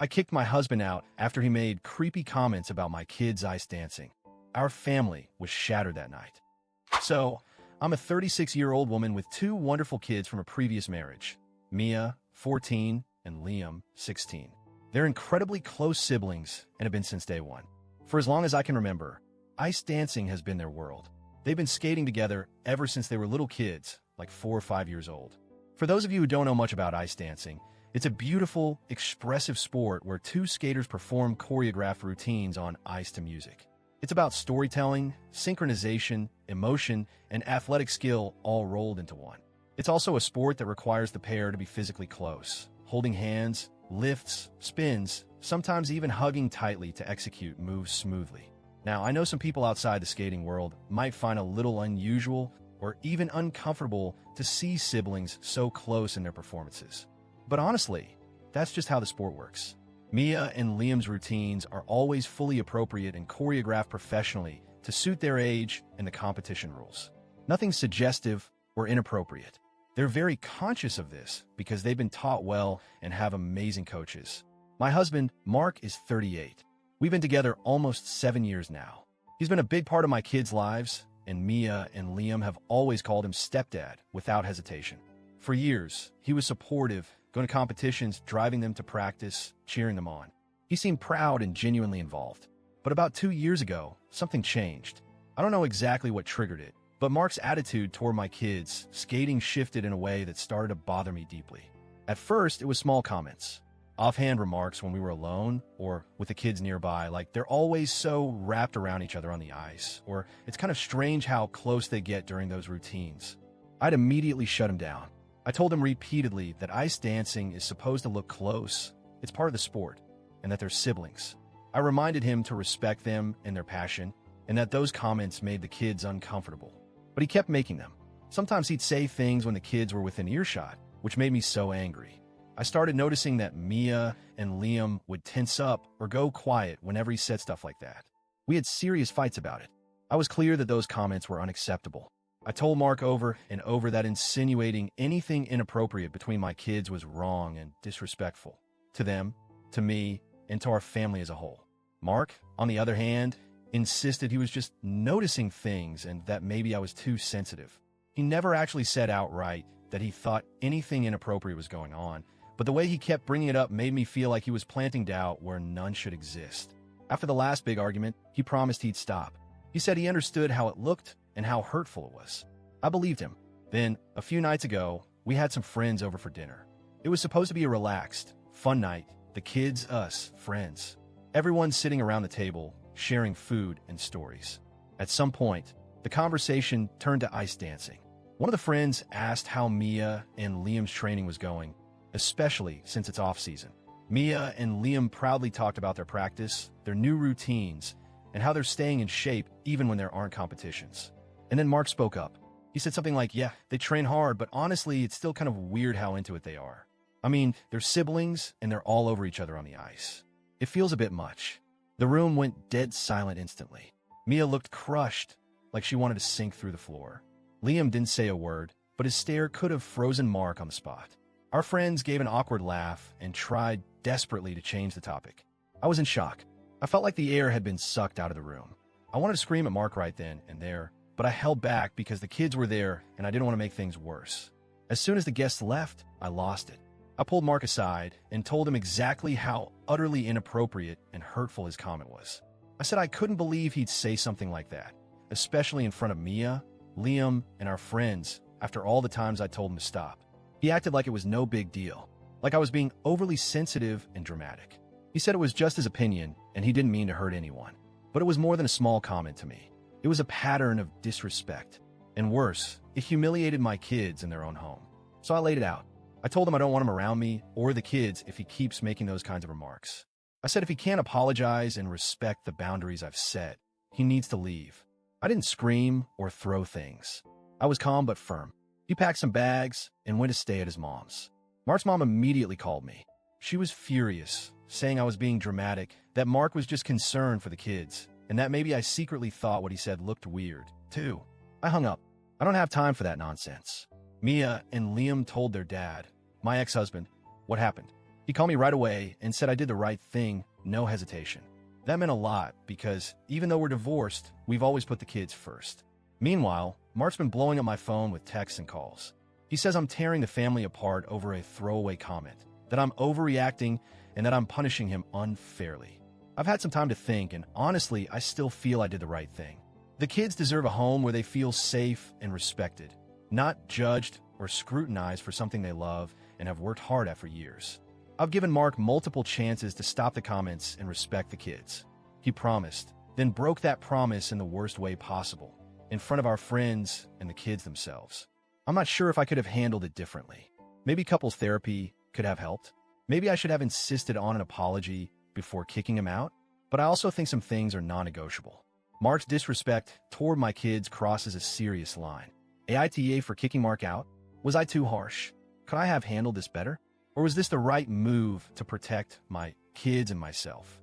I kicked my husband out after he made creepy comments about my kids ice dancing. Our family was shattered that night. So, I'm a 36-year-old woman with two wonderful kids from a previous marriage, Mia, 14, and Liam, 16. They're incredibly close siblings and have been since day one. For as long as I can remember, ice dancing has been their world. They've been skating together ever since they were little kids, like 4 or 5 years old. For those of you who don't know much about ice dancing, it's a beautiful, expressive sport where two skaters perform choreographed routines on ice to music. It's about storytelling, synchronization, emotion, and athletic skill all rolled into one. It's also a sport that requires the pair to be physically close, holding hands, lifts, spins, sometimes even hugging tightly to execute moves smoothly. Now, I know some people outside the skating world might find a little unusual or even uncomfortable to see siblings so close in their performances. But honestly, that's just how the sport works. Mia and Liam's routines are always fully appropriate and choreographed professionally to suit their age and the competition rules. Nothing suggestive or inappropriate. They're very conscious of this because they've been taught well and have amazing coaches. My husband, Mark, is 38. We've been together almost 7 years now. He's been a big part of my kids' lives, and Mia and Liam have always called him stepdad without hesitation. For years, he was supportive, going to competitions, driving them to practice, cheering them on. He seemed proud and genuinely involved. But about 2 years ago, something changed. I don't know exactly what triggered it, but Mark's attitude toward my kids' skating shifted in a way that started to bother me deeply. At first, it was small comments. Offhand remarks when we were alone or with the kids nearby, like they're always so wrapped around each other on the ice, or it's kind of strange how close they get during those routines. I'd immediately shut him down. I told him repeatedly that ice dancing is supposed to look close, it's part of the sport, and that they're siblings. I reminded him to respect them and their passion, and that those comments made the kids uncomfortable. But he kept making them. Sometimes he'd say things when the kids were within earshot, which made me so angry. I started noticing that Mia and Liam would tense up or go quiet whenever he said stuff like that. We had serious fights about it. I was clear that those comments were unacceptable. I told Mark over and over that insinuating anything inappropriate between my kids was wrong and disrespectful. To them, to me, and to our family as a whole. Mark, on the other hand, insisted he was just noticing things and that maybe I was too sensitive. He never actually said outright that he thought anything inappropriate was going on, but the way he kept bringing it up made me feel like he was planting doubt where none should exist. After the last big argument, he promised he'd stop. He said he understood how it looked and how hurtful it was. I believed him. Then, a few nights ago, we had some friends over for dinner. It was supposed to be a relaxed, fun night. The kids, us, friends. Everyone sitting around the table, sharing food and stories. At some point, the conversation turned to ice dancing. One of the friends asked how Mia and Liam's training was going, especially since it's off-season. Mia and Liam proudly talked about their practice, their new routines, and how they're staying in shape even when there aren't competitions. And then Mark spoke up. He said something like, yeah, they train hard, but honestly, it's still kind of weird how into it they are. I mean, they're siblings, and they're all over each other on the ice. It feels a bit much. The room went dead silent instantly. Mia looked crushed, like she wanted to sink through the floor. Liam didn't say a word, but his stare could have frozen Mark on the spot. Our friends gave an awkward laugh and tried desperately to change the topic. I was in shock. I felt like the air had been sucked out of the room. I wanted to scream at Mark right then and there, but I held back because the kids were there and I didn't want to make things worse. As soon as the guests left, I lost it. I pulled Mark aside and told him exactly how utterly inappropriate and hurtful his comment was. I said I couldn't believe he'd say something like that, especially in front of Mia, Liam, and our friends after all the times I told him to stop. He acted like it was no big deal, like I was being overly sensitive and dramatic. He said it was just his opinion and he didn't mean to hurt anyone. But it was more than a small comment to me. It was a pattern of disrespect. And worse, it humiliated my kids in their own home. So I laid it out. I told him I don't want him around me or the kids if he keeps making those kinds of remarks. I said if he can't apologize and respect the boundaries I've set, he needs to leave. I didn't scream or throw things. I was calm but firm. He packed some bags and went to stay at his mom's. Mark's mom immediately called me. She was furious, saying I was being dramatic, that Mark was just concerned for the kids, and that maybe I secretly thought what he said looked weird, too. I hung up. I don't have time for that nonsense. Mia and Liam told their dad, my ex-husband, what happened. He called me right away and said I did the right thing, no hesitation. That meant a lot because even though we're divorced, we've always put the kids first. Meanwhile, Mark's been blowing up my phone with texts and calls. He says I'm tearing the family apart over a throwaway comment, that I'm overreacting, and that I'm punishing him unfairly. I've had some time to think, and honestly, I still feel I did the right thing. The kids deserve a home where they feel safe and respected, not judged or scrutinized for something they love and have worked hard at for years. I've given Mark multiple chances to stop the comments and respect the kids. He promised, then broke that promise in the worst way possible, in front of our friends and the kids themselves. I'm not sure if I could have handled it differently. Maybe couples therapy could have helped. Maybe I should have insisted on an apology before kicking him out. But I also think some things are non-negotiable. Mark's disrespect toward my kids crosses a serious line. AITA for kicking Mark out? Was I too harsh? Could I have handled this better? Or was this the right move to protect my kids and myself?